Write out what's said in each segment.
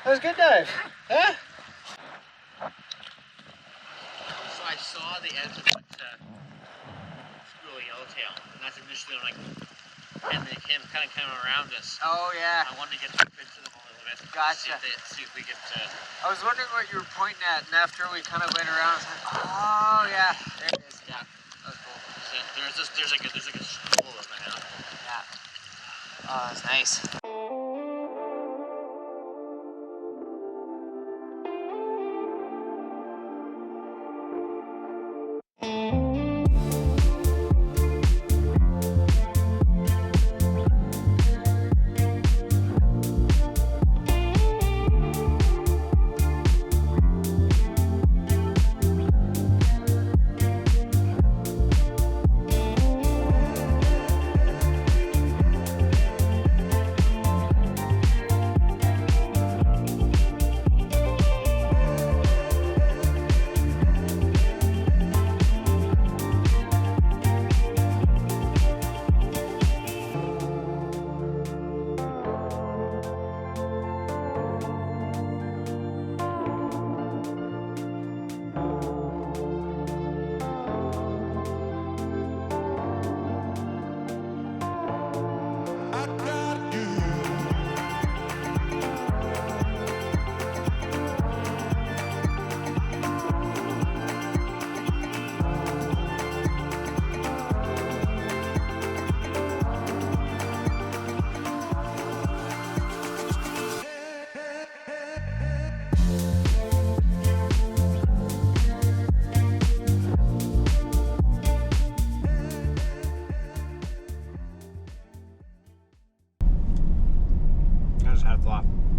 That was a good dive. Huh? So I saw the edge of what school yellowtail, and that's initially when and they came around us. Oh yeah. I wanted to get into them a little bit. Gotcha. See if we could. I was wondering what you were pointing at, and after we kind of went around, I was like, oh yeah, there it is. Yeah. That was cool. There's like a school of them now. Yeah. Oh, that's nice.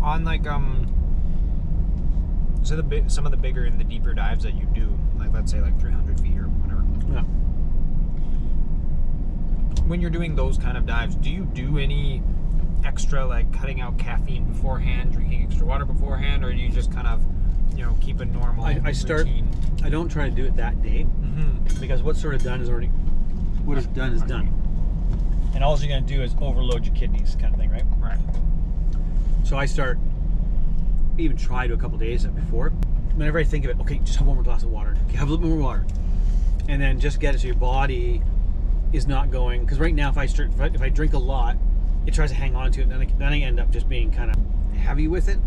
On like so some of the bigger and the deeper dives that you do, like let's say like 300 feet or whatever. Yeah. When you're doing those kind of dives, do you do any extra like cutting out caffeine beforehand, drinking extra water beforehand, or do you just kind of, you know, keep a normal routine? I don't try to do it that day, because what's sort of done is already, what is done is done. And all you're going to do is overload your kidneys, kind of thing, right? Right. So I even try to a couple days before. Whenever I think of it, okay, just have one more glass of water. Okay, have a little bit more water. And then just get it so your body is not going, because right now if I drink a lot, it tries to hang on to it, and then I end up just being kind of heavy with it.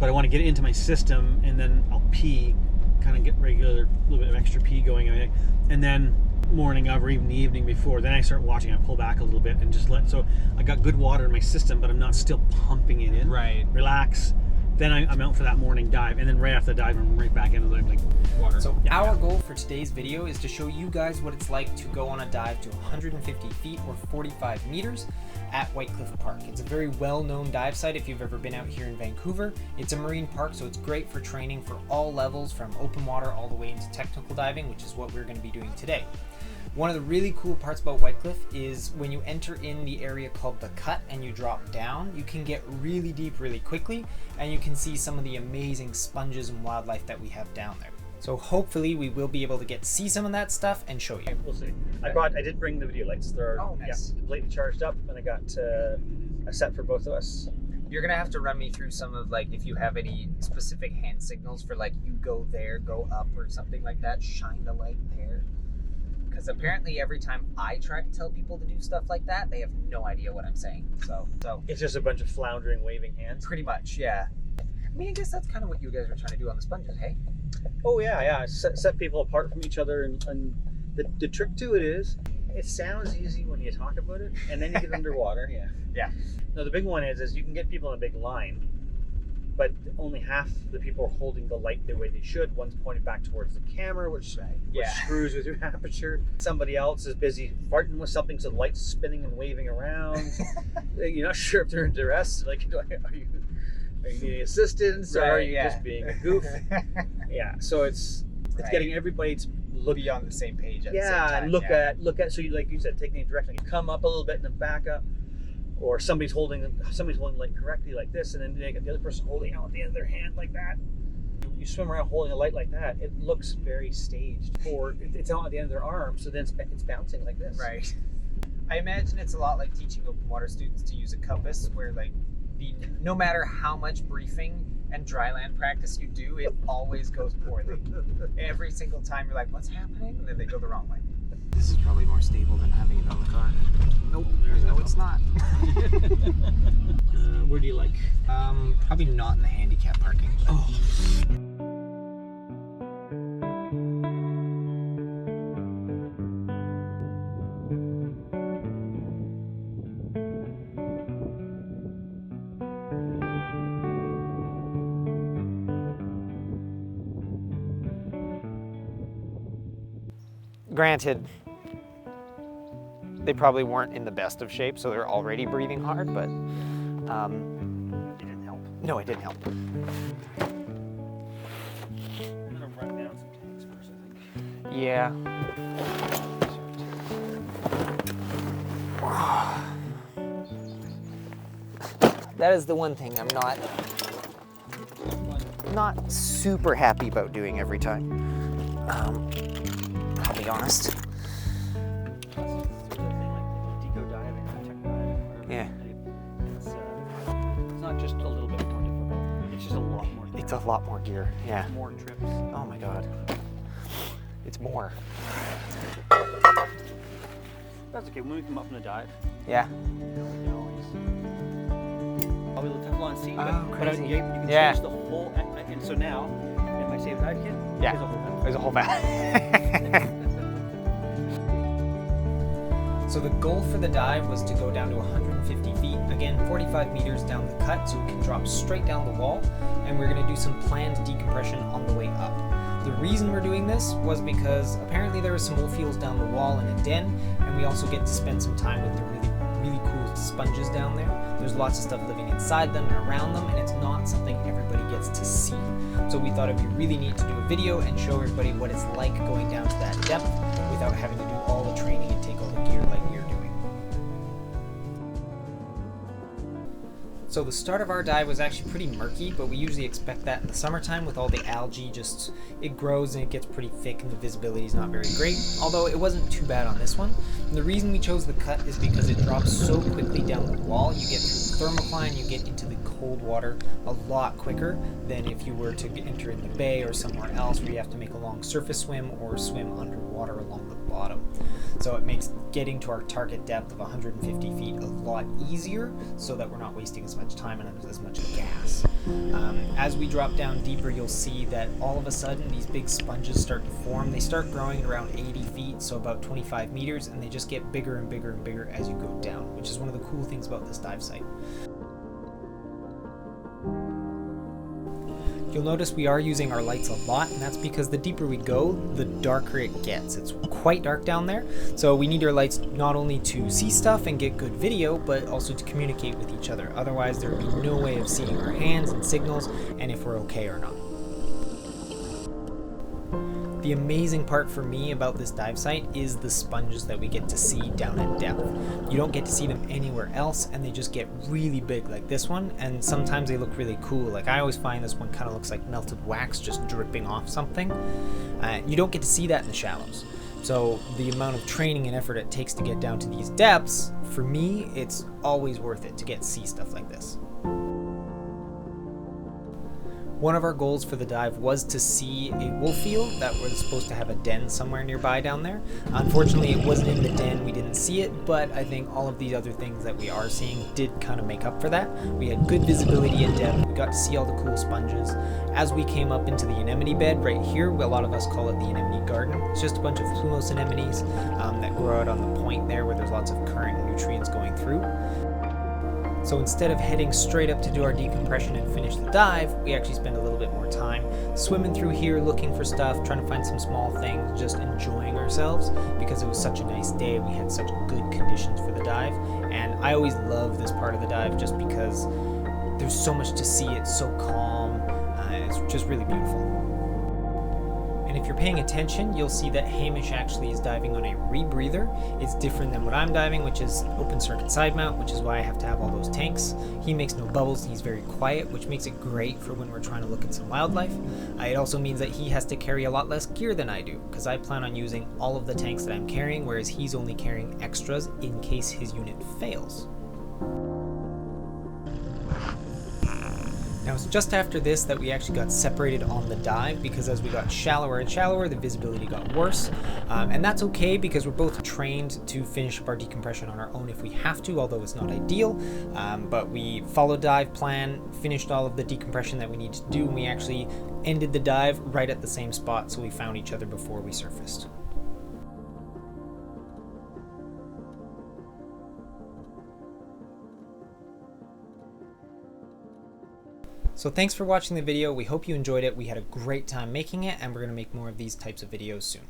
But I want to get it into my system, and then I'll pee, kind of get regular, little bit of extra pee going, and then morning of or even the evening before, then I start watching. I pull back a little bit and just so I got good water in my system, but I'm not still pumping it in. Right. Relax. Then I'm out for that morning dive, and then right after the dive, I'm right back into the water. So our goal for today's video is to show you guys what it's like to go on a dive to 150 feet or 45 meters at Whytecliff Park. It's a very well-known dive site if you've ever been out here in Vancouver. It's a marine park, so it's great for training for all levels, from open water all the way into technical diving, which is what we're going to be doing today. One of the really cool parts about Whytecliff is when you enter in the area called the Cut and you drop down, you can get really deep really quickly, and you can see some of the amazing sponges and wildlife that we have down there. So hopefully we will be able to see some of that stuff and show you. We'll see. I did bring the video lights. They're nice. completely charged up, and I got a set for both of us. You're gonna have to run me through some of, like, if you have any specific hand signals for, like, you go there, go up, or something like that, shine the light there. Because apparently every time I try to tell people to do stuff like that, they have no idea what I'm saying. So It's just a bunch of floundering, waving hands. Pretty much, yeah. I mean, I guess that's kind of what you guys were trying to do on the sponges, hey? Oh yeah. Set people apart from each other, and the trick to it is, it sounds easy when you talk about it, and then you get underwater. Yeah. No, the big one is you can get people in a big line, but only half the people are holding the light the way they should. One's pointed back towards the camera, which screws with your aperture. Somebody else is busy farting with something, so the light's spinning and waving around. You're not sure if they're in duress. Like, are you needing assistance, or are you just being a goof? So it's getting everybody to be on the same page at the same time. And look at so you, like you said, taking a direction. You come up a little bit and then back up. Or somebody's holding the light correctly like this, and then they get the other person holding out at the end of their hand like that. You swim around holding a light like that, it looks very staged. Or it's out at the end of their arm, so then it's bouncing like this. Right. I imagine it's a lot like teaching open water students to use a compass, where, like, no matter how much briefing and dry land practice you do, it always goes poorly. Every single time you're like, what's happening? And then they go the wrong way. This is probably more stable than having it on the car. Nope, no it's not. Where do you like? Probably not in the handicap parking. Oh. Granted, they probably weren't in the best of shape, so they're already breathing hard, but It didn't help. no, it didn't help. I'm gonna run down some tanks first, I think. Yeah. That is the one thing I'm not super happy about doing every time. I'll be honest. Yeah. It's not just a little bit more difficult. It's just a lot more. It's a lot more gear. Yeah. More trips. Oh my god. It's more. That's okay. When we come up from the dive, Yeah. you can always probably the Teflon seat, Oh, but crazy. you can Yeah. change the whole. And so now, if I save a dive kit, Yeah. there's a whole bag. There's a whole bag. So the goal for the dive was to go down to 150 feet, again 45 meters down the cut so we can drop straight down the wall, and we're going to do some planned decompression on the way up. The reason we're doing this was because apparently there were some wolf down the wall in a den, and we also get to spend some time with the really cool sponges down there. There's lots of stuff living inside them and around them, and it's not something everybody gets to see. So we thought it'd be really neat to do a video and show everybody what it's like going down to that depth without having to do all the training and take all the gear like we're doing. So the start of our dive was actually pretty murky, but we usually expect that in the summertime with all the algae. It grows and it gets pretty thick and the visibility is not very great, although it wasn't too bad on this one. And the reason we chose the cut is because it drops so quickly down the wall. You get through the thermocline, you get into the cold water a lot quicker than if you were to enter in the bay or somewhere else where you have to make a long surface swim or swim underwater along the bottom. So it makes getting to our target depth of 150 feet a lot easier so that we're not wasting as much time and as much gas. As we drop down deeper, you'll see that all of a sudden these big sponges start to form. They start growing at around 80 feet, so about 25 meters, and they just get bigger and bigger and bigger as you go down, which is one of the cool things about this dive site. You'll notice we are using our lights a lot, and that's because the deeper we go, the darker it gets. It's quite dark down there, so we need our lights not only to see stuff and get good video, but also to communicate with each other. Otherwise, there would be no way of seeing our hands and signals, and if we're okay or not. The amazing part for me about this dive site is the sponges that we get to see down at depth. You don't get to see them anywhere else, and they just get really big like this one, and sometimes they look really cool. Like I always find this one kind of looks like melted wax just dripping off something. You don't get to see that in the shallows. So the amount of training and effort it takes to get down to these depths, for me, it's always worth it to get to see stuff like this. One of our goals for the dive was to see a wolf eel that was supposed to have a den somewhere nearby down there. Unfortunately, it wasn't in the den, we didn't see it, but I think all of these other things that we are seeing did kind of make up for that. We had good visibility in depth, we got to see all the cool sponges. As we came up into the anemone bed right here, a lot of us call it the anemone garden. It's just a bunch of plumose anemones that grow out on the point there where there's lots of current nutrients going through. So instead of heading straight up to do our decompression and finish the dive, we actually spend a little bit more time swimming through here, looking for stuff, trying to find some small things, just enjoying ourselves because it was such a nice day. We had such good conditions for the dive, and I always love this part of the dive just because there's so much to see. It's so calm, it's just really beautiful. And if you're paying attention, you'll see that Hamish actually is diving on a rebreather. It's different than what I'm diving, which is open circuit side mount, which is why I have to have all those tanks. He makes no bubbles, he's very quiet, which makes it great for when we're trying to look at some wildlife. It also means that he has to carry a lot less gear than I do, because I plan on using all of the tanks that I'm carrying, whereas he's only carrying extras in case his unit fails. Now it's just after this that we actually got separated on the dive, because as we got shallower and shallower, the visibility got worse. And that's okay because we're both trained to finish up our decompression on our own if we have to, although it's not ideal. But we followed dive plan, finished all of the decompression that we needed to do, and we actually ended the dive right at the same spot, so we found each other before we surfaced. So thanks for watching the video. We hope you enjoyed it. We had a great time making it, and we're going to make more of these types of videos soon.